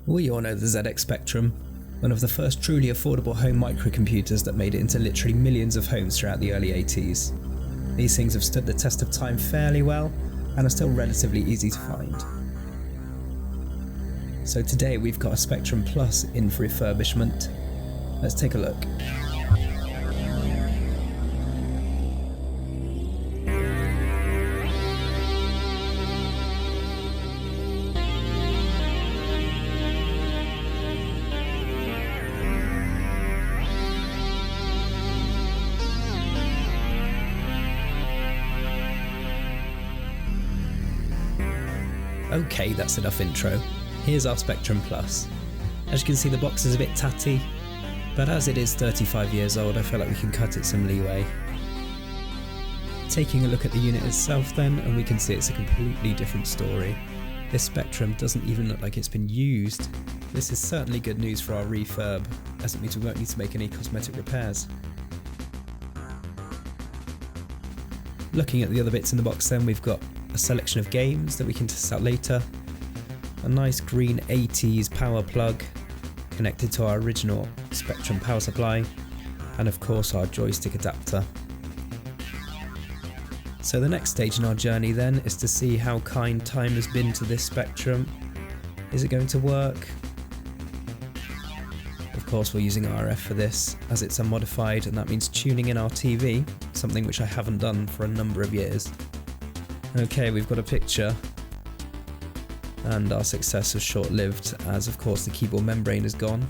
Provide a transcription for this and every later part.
We all know the ZX Spectrum, one of the first truly affordable home microcomputers that made it into literally millions of homes throughout the early 80s. These things have stood the test of time fairly well and are still relatively easy to find. So today we've got a Spectrum Plus in for refurbishment. Let's take a look. Okay, that's enough intro. Here's our Spectrum Plus. As you can see, the box is a bit tatty, but as it is 35 years old, I feel like we can cut it some leeway. Taking a look at the unit itself then, and we can see it's a completely different story. This Spectrum doesn't even look like it's been used. This is certainly good news for our refurb, as it means we won't need to make any cosmetic repairs. Looking at the other bits in the box then, we've got a selection of games that we can test out later, a nice green 80s power plug connected to our original Spectrum power supply, and of course our joystick adapter. So the next stage in our journey then is to see how kind time has been to this Spectrum. Is it going to work? Of course we're using RF for this, as it's unmodified, and that means tuning in our TV, something which I haven't done for a number of years. Okay, we've got a picture, and our success was short-lived, as of course the keyboard membrane is gone.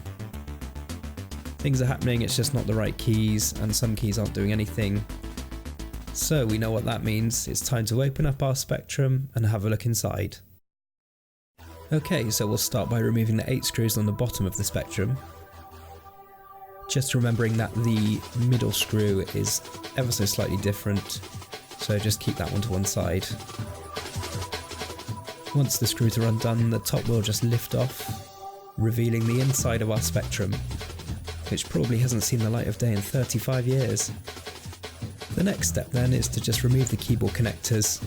Things are happening, it's just not the right keys, and some keys aren't doing anything. So we know what that means. It's time to open up our Spectrum and have a look inside. Okay, so we'll start by removing the 8 screws on the bottom of the Spectrum. Just remembering that the middle screw is ever so slightly different, so just keep that one to one side. Once the screws are undone, the top will just lift off, revealing the inside of our Spectrum, which probably hasn't seen the light of day in 35 years. The next step then is to just remove the keyboard connectors.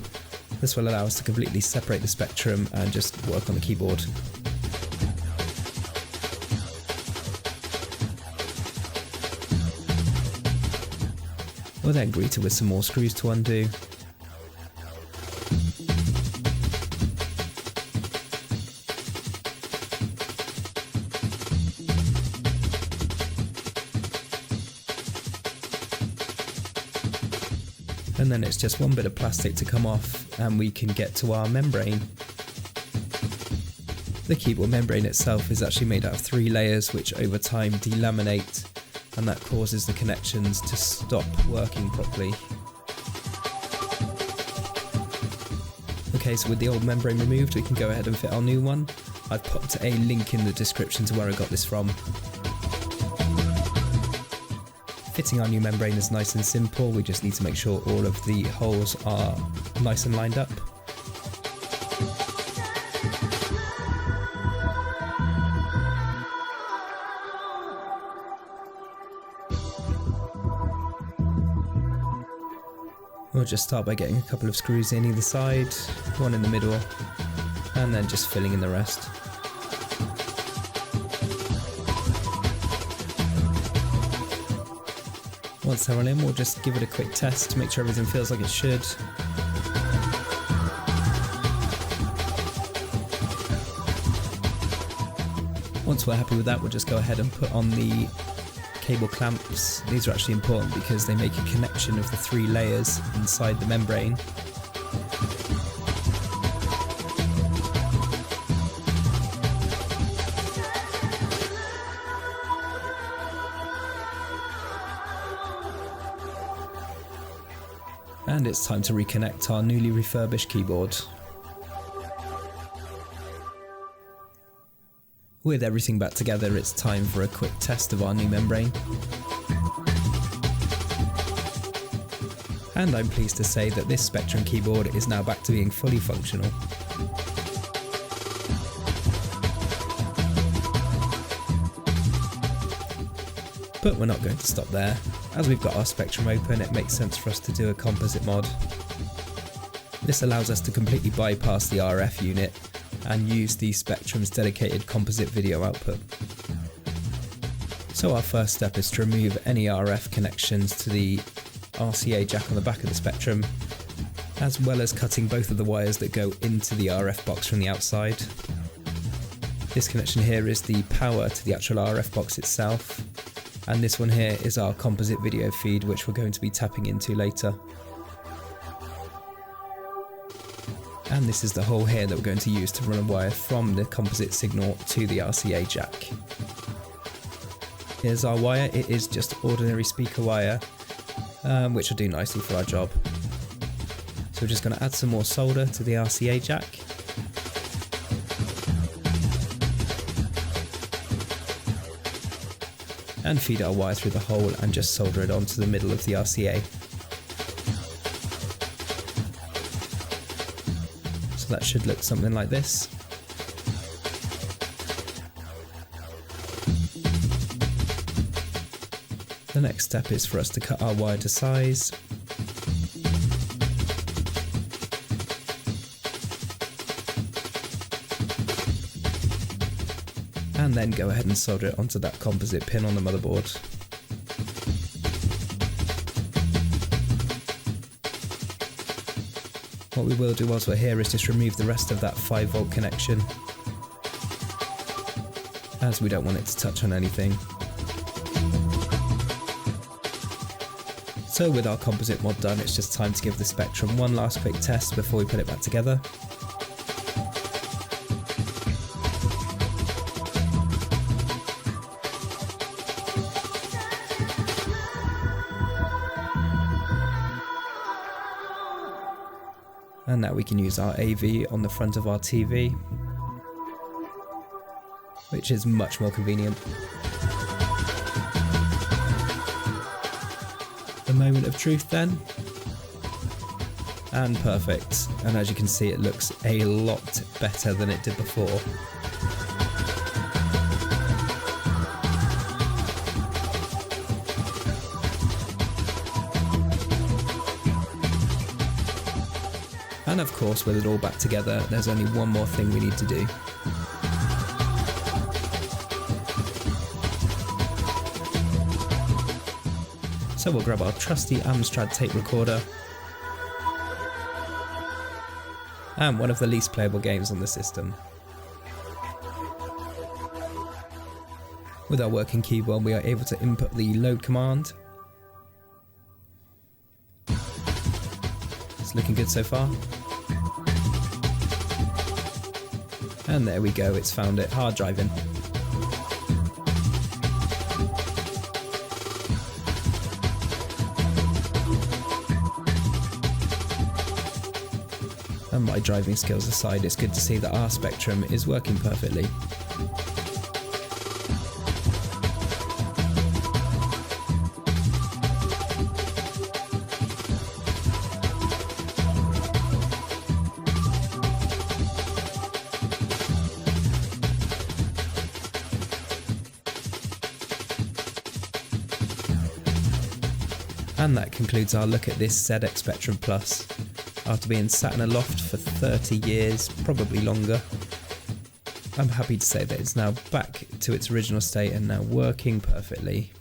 This will allow us to completely separate the Spectrum and just work on the keyboard. We're then greeted with some more screws to undo. And then it's just one bit of plastic to come off and we can get to our membrane. The keyboard membrane itself is actually made out of 3 layers which over time delaminate, and that causes the connections to stop working properly. Okay, so with the old membrane removed, we can go ahead and fit our new one. I've popped a link in the description to where I got this from. Fitting our new membrane is nice and simple. We just need to make sure all of the holes are nice and lined up. We'll just start by getting a couple of screws in either side, one in the middle, and then just filling in the rest. Once they're all in, we'll just give it a quick test to make sure everything feels like it should. Once we're happy with that, we'll just go ahead and put on the cable clamps. These are actually important because they make a connection of the 3 layers inside the membrane. And it's time to reconnect our newly refurbished keyboard. With everything back together, it's time for a quick test of our new membrane. And I'm pleased to say that this Spectrum keyboard is now back to being fully functional. But we're not going to stop there. As we've got our Spectrum open, it makes sense for us to do a composite mod. This allows us to completely bypass the RF unit and use the Spectrum's dedicated composite video output. So our first step is to remove any RF connections to the RCA jack on the back of the Spectrum, as well as cutting both of the wires that go into the RF box from the outside. This connection here is the power to the actual RF box itself, and this one here is our composite video feed, which we're going to be tapping into later. And this is the hole here that we're going to use to run a wire from the composite signal to the RCA jack. Here's our wire. It is just ordinary speaker wire, which will do nicely for our job. So we're just going to add some more solder to the RCA jack. And feed our wire through the hole and just solder it onto the middle of the RCA. So that should look something like this. The next step is for us to cut our wire to size. And then go ahead and solder it onto that composite pin on the motherboard. What we will do whilst we're here is just remove the rest of that 5V connection, as we don't want it to touch on anything. So with our composite mod done, it's just time to give the Spectrum one last quick test before we put it back together. And now we can use our AV on the front of our TV, which is much more convenient. The moment of truth then, and perfect. And as you can see, it looks a lot better than it did before. And of course, with it all back together, there's only one more thing we need to do. So we'll grab our trusty Amstrad tape recorder and one of the least playable games on the system. With our working keyboard, we are able to input the load command. It's looking good so far. And there we go, it's found it, hard driving. And my driving skills aside, it's good to see that our Spectrum is working perfectly. And that concludes our look at this ZX Spectrum Plus. After being sat in a loft for 30 years, probably longer, I'm happy to say that it's now back to its original state and now working perfectly.